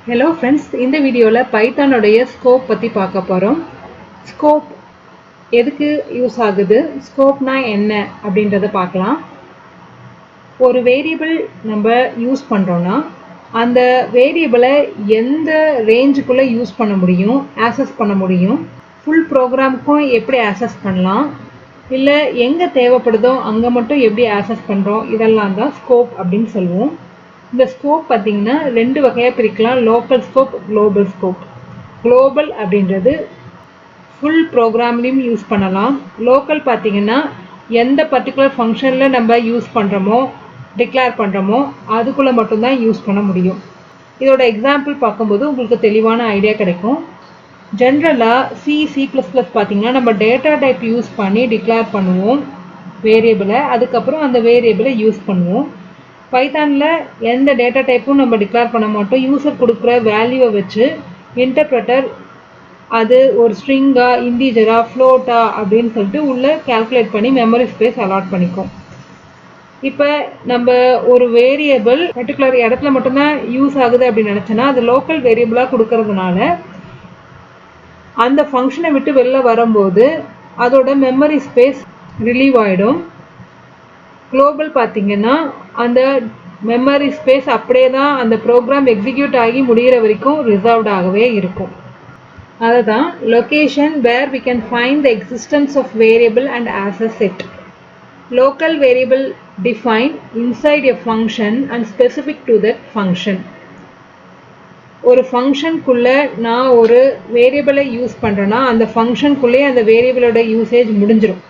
Hello friends, இந்த வீடியோவில் பைத்தானுடைய scope பற்றி பார்க்க போகிறோம். ஸ்கோப் எதுக்கு யூஸ் ஆகுது, ஸ்கோப்னா என்ன அப்படின்றத பார்க்கலாம். ஒரு வேரியபிள் நம்ம யூஸ் பண்ணுறோன்னா அந்த வேரியபிளை எந்த ரேஞ்சுக்குள்ளே யூஸ் பண்ண முடியும், ஆக்சஸ் பண்ண முடியும், ஃபுல் ப்ரோக்ராமுக்கும் எப்படி ஆக்சஸ் பண்ணலாம், இல்லை எங்கே தேவைப்படுதோ அங்கே மட்டும் எப்படி ஆக்சஸ் பண்ணுறோம், இதெல்லாம் தான் ஸ்கோப் அப்படின்னு சொல்லுவோம். இந்த ஸ்கோப் பார்த்திங்கன்னா ரெண்டு வகையாக பிரிக்கலாம், local scope, global scope. Global அப்படின்றது ஃபுல் ப்ரோக்ராம்லேயும் யூஸ் பண்ணலாம். லோக்கல் பார்த்திங்கன்னா எந்த பர்டிகுலர் ஃபங்க்ஷனில் நம்ம யூஸ் பண்ணுறோமோ, டிக்ளேர் பண்ணுறோமோ அதுக்குள்ளே மட்டும்தான் யூஸ் பண்ண முடியும். இதோட எக்ஸாம்பிள் பார்க்கும்போது உங்களுக்கு தெளிவான ஐடியா கிடைக்கும். ஜென்ரலாக சி ப்ளஸ் ப்ளஸ் பார்த்திங்கன்னா நம்ம டேட்டா டைப் யூஸ் பண்ணி டிக்ளேர் பண்ணுவோம் வேரியபிளை, அதுக்கப்புறம் அந்த வேரியபிளை யூஸ் பண்ணுவோம். பைத்தானில் எந்த டேட்டா டைப்பும் நம்ம டிக்ளேர் பண்ண மாட்டோம். யூசர் கொடுக்குற வேல்யூவை வச்சு இன்டர்ப்ரெட்டர் அது ஒரு ஸ்ட்ரிங்கா, இன்டீஜரா, ஃப்ளோட்டா அப்படின்னு சொல்லிட்டு உள்ளே கால்குலேட் பண்ணி மெமரி ஸ்பேஸ் அலாட் பண்ணிக்கும். இப்போ நம்ம ஒரு வேரியபிள் பர்டிகுலர் இடத்துல மட்டும்தான் யூஸ் ஆகுது அப்படின்னு நினச்சோன்னா அது லோக்கல் வேரியபிளாக கொடுக்கறதுனால அந்த ஃபங்க்ஷனை விட்டு வெளில வரும்போது அதோட மெமரி ஸ்பேஸ் ரிலீவ் ஆகிடும். குளோபல் பார்த்திங்கன்னா அந்த மெமரி ஸ்பேஸ் அப்படியே தான் அந்த ப்ரோக்ராம் எக்ஸிக்யூட் ஆகி முடிகிற வரைக்கும் ரிசர்வ்டாகவே இருக்கும். அதை தான் location where we can find the existence of variable and access it. Local variable define inside a function and specific to that function. ஒரு ஃபங்க்ஷனுக்குள்ளே நான் ஒரு வேரியபிளை யூஸ் பண்ணுறேன்னா அந்த ஃபங்க்ஷனுக்குள்ளே அந்த வேரியபிளோட யூசேஜ் முடிஞ்சிடும்.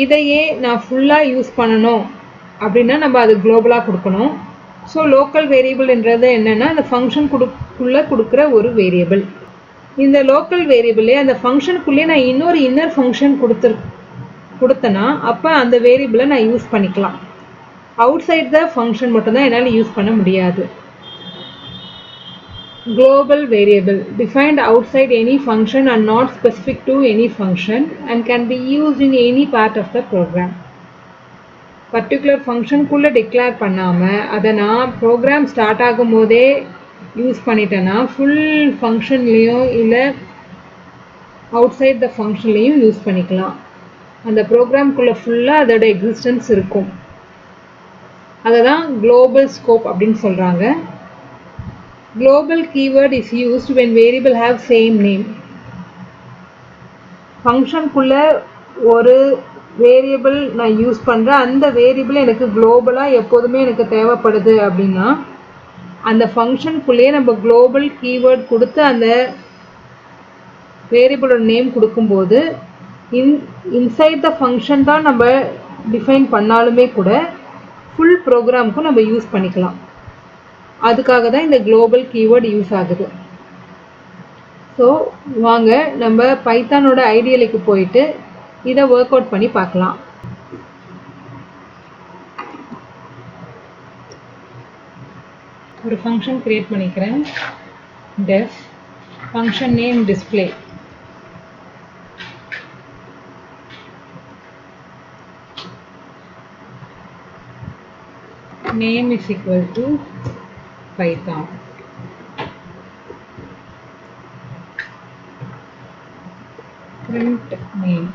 இதையே நான் ஃபுல்லாக யூஸ் பண்ணணும் அப்படின்னா நம்ம அது குளோபலாக கொடுக்கணும். ஸோ லோக்கல் வேரியபிள்ன்றது என்னென்னா அந்த ஃபங்க்ஷனுக்குள்ளே கொடுக்குற ஒரு வேரியபிள். இந்த லோக்கல் வேரியபிளே அந்த ஃபங்க்ஷனுக்குள்ளேயே நான் இன்னொரு இன்னர் ஃபங்க்ஷன் கொடுத்தேன்னா அப்போ அந்த வேரியபிளை நான் யூஸ் பண்ணிக்கலாம். அவுட் சைட் த ஃபங்க்ஷன் மட்டும்தான் என்னால் யூஸ் பண்ண முடியாது. Global variable defined outside any function and not specific to any function and can be used in any part of the program. Particular function குள்ள டிக்ளேர் பண்ணாமல் அதை நான் program start ஆகும் போதே யூஸ் பண்ணிட்டேன்னா ஃபுல் ஃபங்க்ஷன்லேயும் இல்லை அவுட் சைட் த ஃபங்க்ஷன்லேயும் யூஸ் பண்ணிக்கலாம். அந்த ப்ரோக்ராம்குள்ளே ஃபுல்லாக அதோட எக்ஸிஸ்டன்ஸ் இருக்கும். அதை தான் குளோபல் ஸ்கோப் அப்படின்னு சொல்கிறாங்க. Global keyword is used when variable have same name. ஃபங்க்ஷனுக்குள்ள ஒரு வேரியபிள் நான் யூஸ் பண்ணுறேன், அந்த வேரியபிள் எனக்கு குளோபலாக எப்போதுமே எனக்கு தேவைப்படுது அப்படின்னா அந்த ஃபங்க்ஷனுக்குள்ளேயே நம்ம குளோபல் கீவேர்ட் கொடுத்து அந்த வேரியபிளோட நேம் கொடுக்கும்போது இன்சைட் த ஃபங்க்ஷன் தான் நம்ம டிஃபைன் பண்ணாலுமே கூட ஃபுல் ப்ரோக்ராமுக்கும் நம்ம யூஸ் பண்ணிக்கலாம். அதுக்காக தான் இந்த குளோபல் கீவேர்டு யூஸ் ஆகுது. ஸோ வாங்க நம்ம பைத்தானோட ஐடியலுக்கு போயிட்டு இதை ஒர்க் அவுட் பண்ணி பார்க்கலாம். ஒரு ஃபங்க்ஷன் கிரியேட் பண்ணிக்கிறேன். Def function name display. Name is equal to Python. Print name.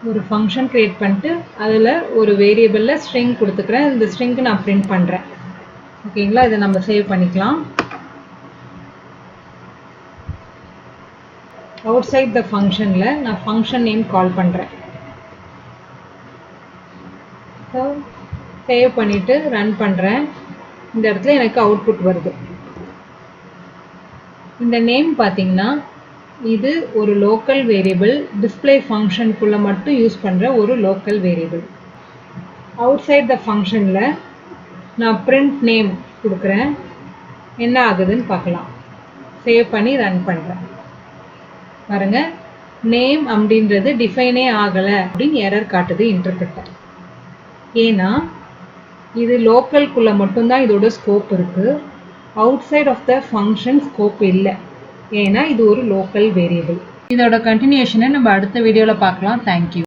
ஒரு ஃபங்க்ஷன் கிரியேட் பண்ணிட்டு அதில் ஒரு வேரியபிளில் ஸ்ட்ரிங் கொடுத்துக்கிறேன். இந்த ஸ்ட்ரிங்க்கு நான் பிரிண்ட் பண்ணுறேன். ஓகேங்களா, இதை நம்ம சேவ் பண்ணிக்கலாம். அவுட் சைட் த ஃபங்க்ஷனில் நான் ஃபங்க்ஷன் நேம் கால் பண்ணுறேன். ஸோ சேவ் பண்ணிவிட்டு ரன் பண்ணுறேன். இந்த இடத்துல எனக்கு அவுட்புட் வருது. இந்த நேம் பார்த்திங்கன்னா இது ஒரு லோக்கல் வேரியபிள், டிஸ்பிளே ஃபங்க்ஷனுக்குள்ளே மட்டும் யூஸ் பண்ணுற ஒரு local variable. Outside the ஃபங்க்ஷனில் நான் பிரிண்ட் நேம் கொடுக்குறேன். என்ன ஆகுதுன்னு பார்க்கலாம். சேவ் பண்ணி ரன் பண்ணுறேன். பாருங்கள், நேம் அப்படின்றது டிஃபைனே ஆகலை அப்படின்னு எரர் காட்டுது இன்டர்பிரட்டர். ஏன்னா இது லோக்கல்குள்ளே மட்டும்தான் இதோட ஸ்கோப் இருக்குது, outside of the function scope இல்லை. ஏன்னா இது ஒரு லோக்கல் வேரியபிள். இதோட கண்டினியூஷனை நம்ம அடுத்த வீடியோவில் பார்க்கலாம். தேங்க்யூ.